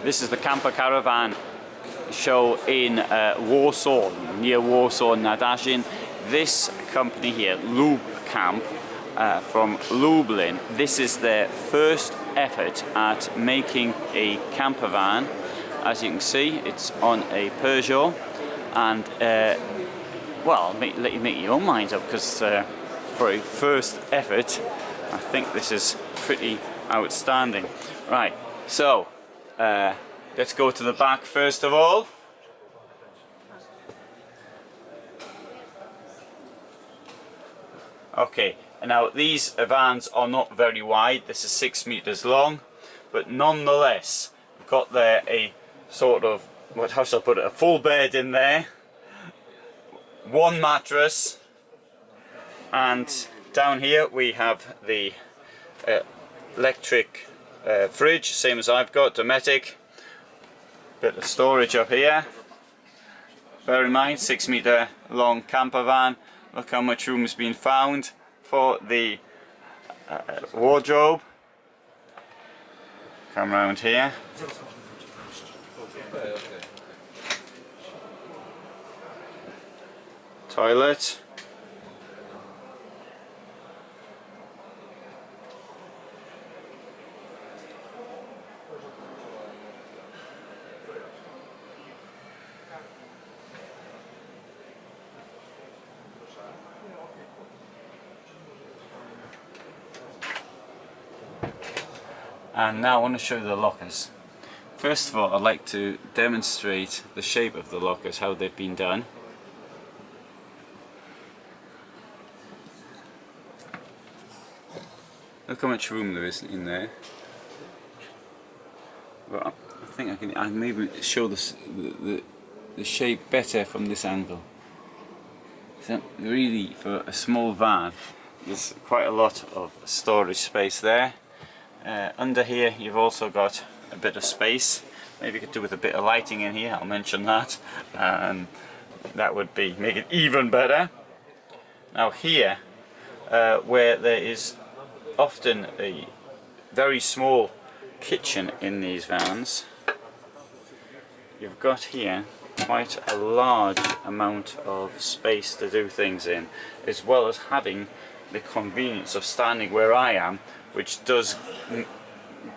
This is the camper caravan show in Warsaw, near Warsaw, Nadarzyn. This company here, Lub Camp, from Lublin, this is their first effort at making a camper van. As you can see, it's on a Peugeot, and well, let you make your own minds up, because for a first effort, I think this is pretty outstanding. Right, so let's go to the back first of all. Okay, now these vans are not very wide. This is 6 meters long, but nonetheless, we've got there a sort of, how shall I put it, a full bed in there, one mattress, and down here we have the electric fridge, same as I've got, Dometic. Bit of storage up here. Bear in mind, 6 meter long camper van. Look how much room has been found for the wardrobe. Come round here. Toilet. And now I want to show you the lockers. First of all, I'd like to demonstrate the shape of the lockers, how they've been done. Look how much room there is in there. Well, I think I can maybe show the shape better from this angle. So really, for a small van, there's quite a lot of storage space there. Under here you've also got a bit of space. Maybe you could do with a bit of lighting in here, I'll mention that, and that would make it even better. Now here, where there is often a very small kitchen in these vans, you've got here quite a large amount of space to do things in, as well as having the convenience of standing where I am, which does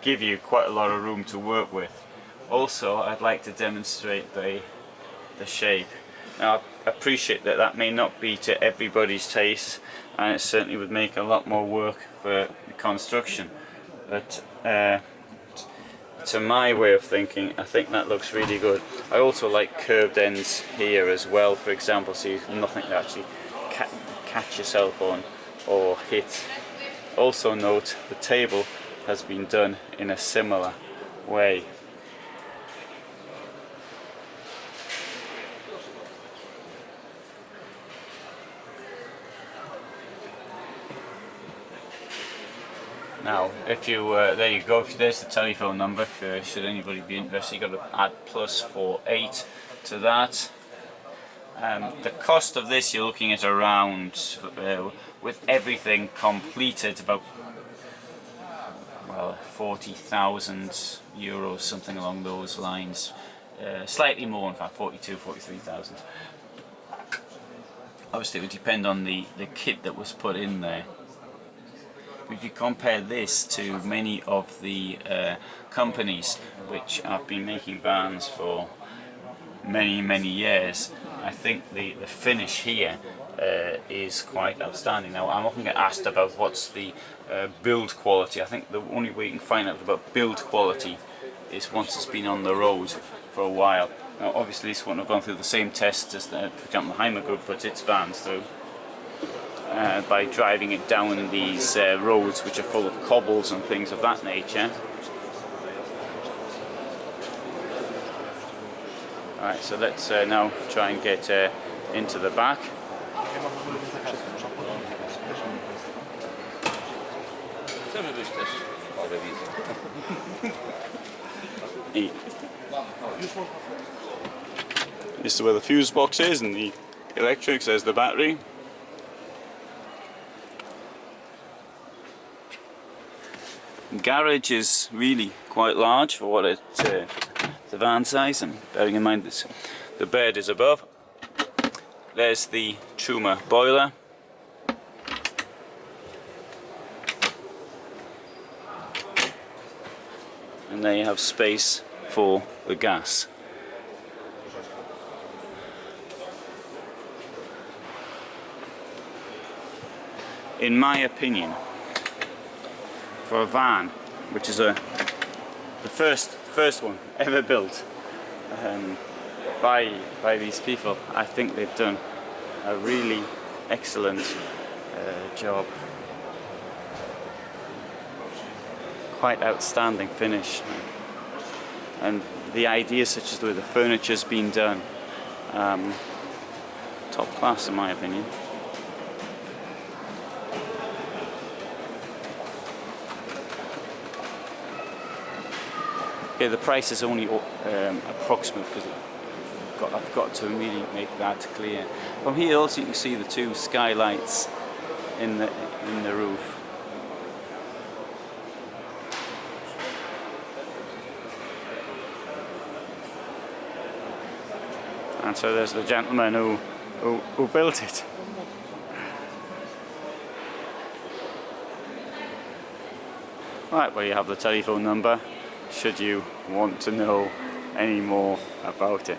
give you quite a lot of room to work with. Also, I'd like to demonstrate the shape. Now, I appreciate that that may not be to everybody's taste, and it certainly would make a lot more work for the construction, but to my way of thinking, I think that looks really good. I also like curved ends here as well, for example, so you've nothing to actually catch yourself on or hit. Also note, the table has been done in a similar way. Now, if you, there you go, there's the telephone number, should anybody be interested. You've got to add +48 to that. The cost of this, you're looking at around, with everything completed, about, well, 40,000 euros, something along those lines. Slightly more, in fact, 43,000. Obviously it would depend on the kit that was put in there. If you compare this to many of the companies which have been making vans for many years, I think the finish here is quite outstanding. Now, I'm often get asked about what's the build quality. I think the only way you can find out about build quality is once it's been on the road for a while. Now, obviously this won't have gone through the same tests as, for example, the Hymer Group puts its vans through, by driving it down these roads which are full of cobbles and things of that nature. Alright, so let's now try and get into the back. This is where the fuse box is, and the electrics, there's the battery. garage is really quite large for what the van size, and bearing in mind this, the bed is above. There's the Truma boiler. And there you have space for the gas. In my opinion, for a van, which is the first one ever built by these people, I think they've done a really excellent job. Quite outstanding finish, and the ideas such as the way the furniture's been done, top class in my opinion. Okay, the price is only approximate because I've got to really make that clear. From here also you can see the two skylights in the roof. And so there's the gentleman who built it. Right, well, you have the telephone number should you want to know any more about it.